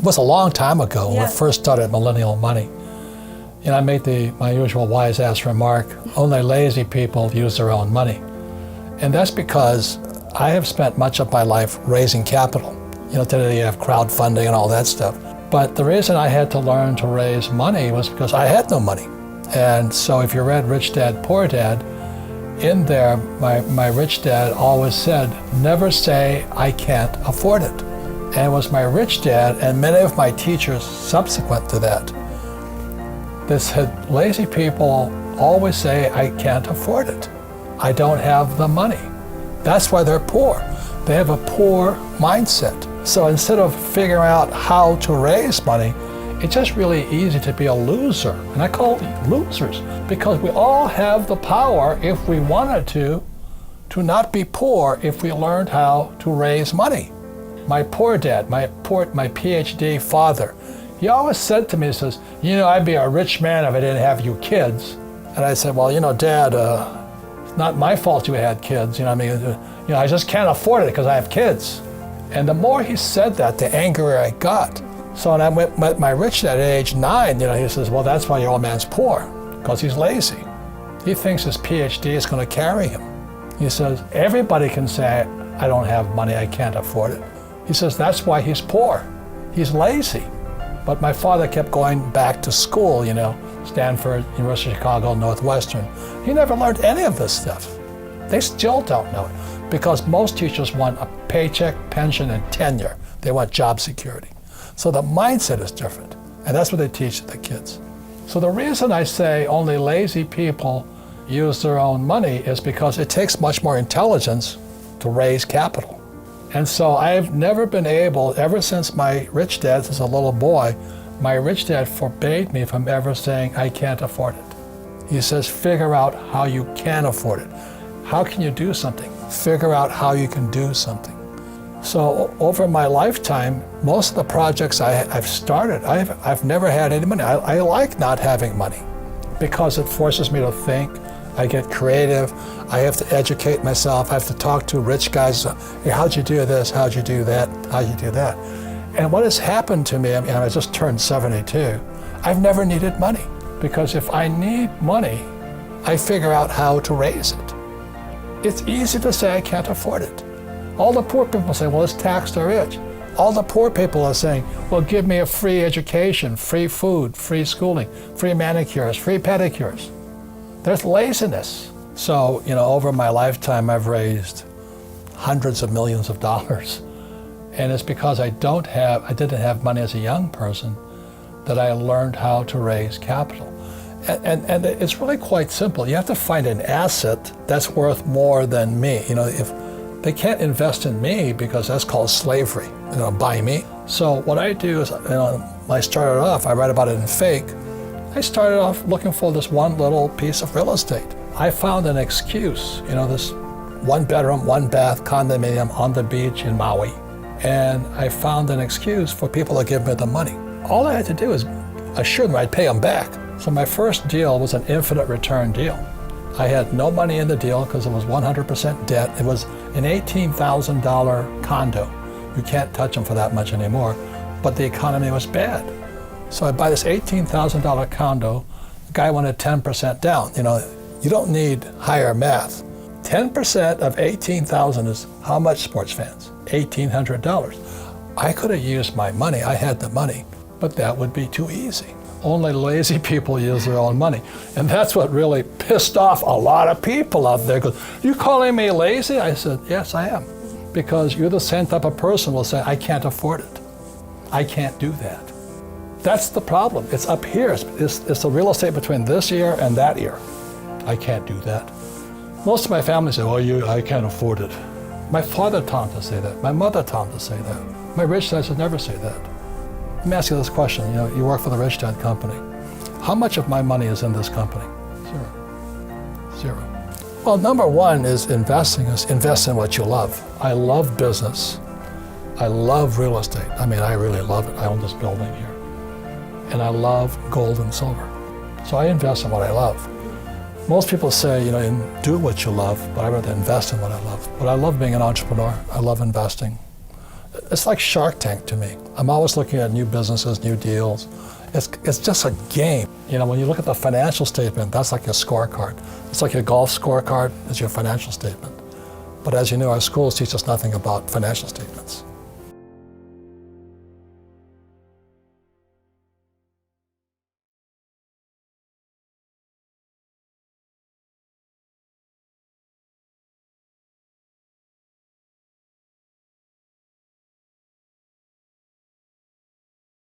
was a long time ago when we Yes. first started Millennial Money. And I made my usual wise ass remark, only lazy people use their own money. And that's because I have spent much of my life raising capital. Today you have crowdfunding and all that stuff. But the reason I had to learn to raise money was because I had no money. And so if you read Rich Dad, Poor Dad, in there, my rich dad always said, never say, I can't afford it. And it was my rich dad and many of my teachers subsequent to that said, lazy people always say, I can't afford it. I don't have the money. That's why they're poor. They have a poor mindset. So instead of figuring out how to raise money, it's just really easy to be a loser. And I call it losers because we all have the power, if we wanted to not be poor if we learned how to raise money. My poor dad, my PhD father, he always said to me, he says, I'd be a rich man if I didn't have you kids. And I said, well, Dad, it's not my fault you had kids. I just can't afford it because I have kids. And the more he said that, the angrier I got. So when I met my rich dad at age 9, he says, well, that's why your old man's poor, because he's lazy. He thinks his PhD is going to carry him. He says, everybody can say, I don't have money, I can't afford it. He says, that's why he's poor. He's lazy. But my father kept going back to school, Stanford, University of Chicago, Northwestern. He never learned any of this stuff. They still don't know it because most teachers want a paycheck, pension, and tenure. They want job security. So the mindset is different, and that's what they teach the kids. So the reason I say only lazy people use their own money is because it takes much more intelligence to raise capital. And so I've never been able, ever since my rich dad, since a little boy, my rich dad forbade me from ever saying, I can't afford it. He says, figure out how you can afford it. How can you do something? Figure out how you can do something. So over my lifetime, most of the projects I've started, I've never had any money. I like not having money because it forces me to think. I get creative. I have to educate myself. I have to talk to rich guys. Hey, how'd you do this? How'd you do that? How'd you do that? And what has happened to me, I just turned 72, I've never needed money because if I need money, I figure out how to raise it. It's easy to say I can't afford it. All the poor people say, well, let's tax the rich. All the poor people are saying, well, give me a free education, free food, free schooling, free manicures, free pedicures. There's laziness. So, over my lifetime, I've raised hundreds of millions of dollars. And it's because I didn't have money as a young person that I learned how to raise capital. And it's really quite simple. You have to find an asset that's worth more than me. If they can't invest in me because that's called slavery, buy me. So what I do is, when I started off, I read about it in Fake. I started off looking for this one little piece of real estate. I found an excuse, this 1-bedroom, 1-bath condominium on the beach in Maui. And I found an excuse for people to give me the money. All I had to do is assure them I'd pay them back. So my first deal was an infinite return deal. I had no money in the deal because it was 100% debt. It was an $18,000 condo. You can't touch them for that much anymore, but the economy was bad. So I buy this $18,000 condo. The guy wanted 10% down. You don't need higher math. 10% of $18,000 is how much, sports fans? $1,800. I could have used my money. I had the money, but that would be too easy. Only lazy people use their own money. And that's what really pissed off a lot of people out there. Goes, you calling me lazy? I said, yes, I am. Because you're the same type of person who will say, I can't afford it. I can't do that. That's the problem. It's up here. It's the real estate between this ear and that ear. I can't do that. Most of my family say, I can't afford it. My father taught him to say that. My mother taught him to say that. My rich dad should never say that. Let me ask you this question. You work for the Rich Dad Company. How much of my money is in this company? Zero. Well, number one is investing. Invest in what you love. I love business. I love real estate. I really love it. I own this building here. And I love gold and silver. So I invest in what I love. Most people say, do what you love, but I rather invest in what I love. But I love being an entrepreneur. I love investing. It's like Shark Tank to me. I'm always looking at new businesses, new deals. It's just a game. You know, when you look at the financial statement, that's like your scorecard. It's like your golf scorecard is your financial statement. But as you know, our schools teach us nothing about financial statements.